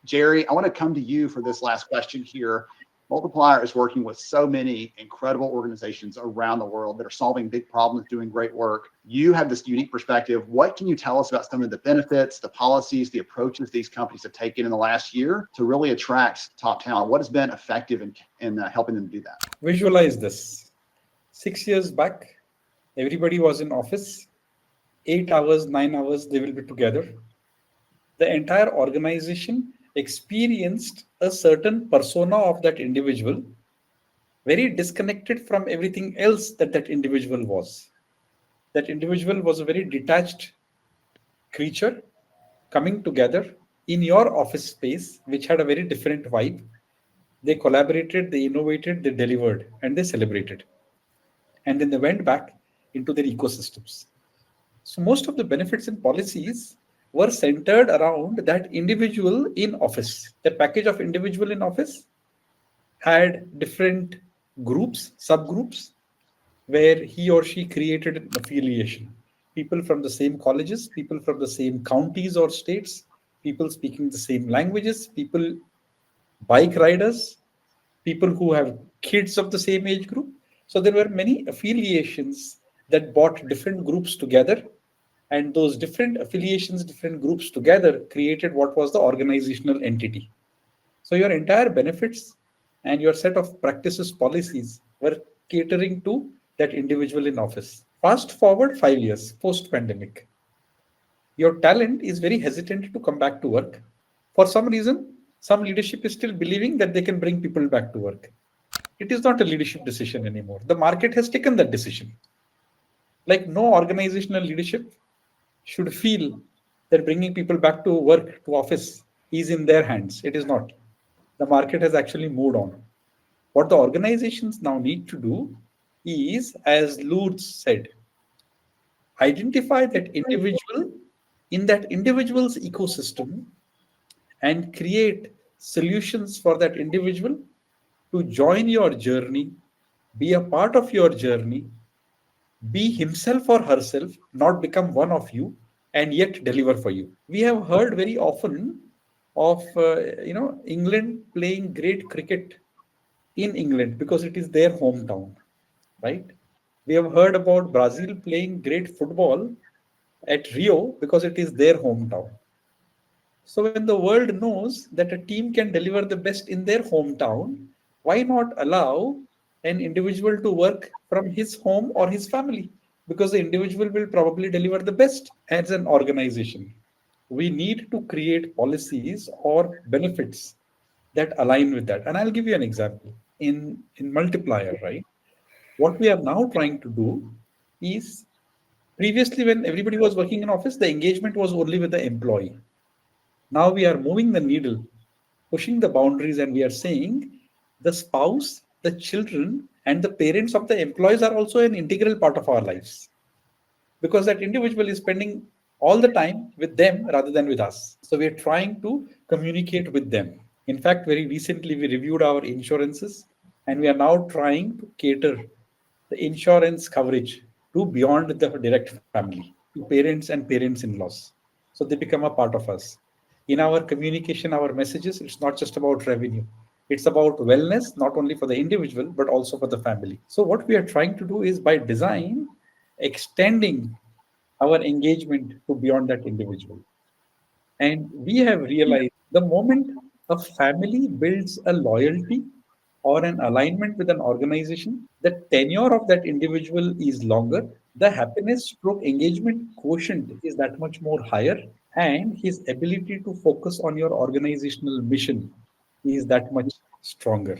Jerry, I want to come to you for this last question here. Multiplier is working with so many incredible organizations around the world that are solving big problems, doing great work. You have this unique perspective. What can you tell us about some of the benefits, the policies, the approaches these companies have taken in the last year to really attract top talent? What has been effective in helping them do that? Visualize this. 6 years back, everybody was in office, 8 hours, 9 hours, they will be together. The entire organization experienced a certain persona of that individual, very disconnected from everything else that that individual was. That individual was a very detached creature coming together in your office space, which had a very different vibe. They collaborated, they innovated, they delivered, and they celebrated. And then they went back into their ecosystems. So most of the benefits and policies were centered around that individual in office. The package of individual in office had different groups, subgroups, where he or she created an affiliation. People from the same colleges, people from the same counties or states, people speaking the same languages, people bike riders, people who have kids of the same age group. So there were many affiliations that brought different groups together. And those different affiliations, different groups together created what was the organizational entity. So your entire benefits and your set of practices, policies were catering to that individual in office. Fast forward 5 years post pandemic. Your talent is very hesitant to come back to work. For some reason, some leadership is still believing that they can bring people back to work. It is not a leadership decision anymore. The market has taken that decision. Like no organizational leadership should feel that bringing people back to work, to office, is in their hands. It is not. The market has actually moved on. What the organizations now need to do is, as Lourdes said, identify that individual in that individual's ecosystem and create solutions for that individual to join your journey, be a part of your journey, be himself or herself, not become one of you, and yet deliver for you. We have heard very often of England playing great cricket in England because it is their hometown, right? We have heard about Brazil playing great football at Rio because it is their hometown. So when the world knows that a team can deliver the best in their hometown, why not allow an individual to work from his home or his family? Because the individual will probably deliver the best as an organization. We need to create policies or benefits that align with that. And I'll give you an example. In Multiplier, right? What we are now trying to do is previously when everybody was working in office, the engagement was only with the employee. Now we are moving the needle, pushing the boundaries, and we are saying the spouse, the children, and the parents of the employees are also an integral part of our lives because that individual is spending all the time with them rather than with us. So we are trying to communicate with them. In fact, very recently we reviewed our insurances and we are now trying to cater the insurance coverage to beyond the direct family, to parents and parents in laws. So they become a part of us. In our communication, our messages, it's not just about revenue. It's about wellness, not only for the individual, but also for the family. So what we are trying to do is by design, extending our engagement to beyond that individual. And we have realized the moment a family builds a loyalty or an alignment with an organization, the tenure of that individual is longer, the happiness stroke engagement quotient is that much more higher, and his ability to focus on your organizational mission is that much stronger.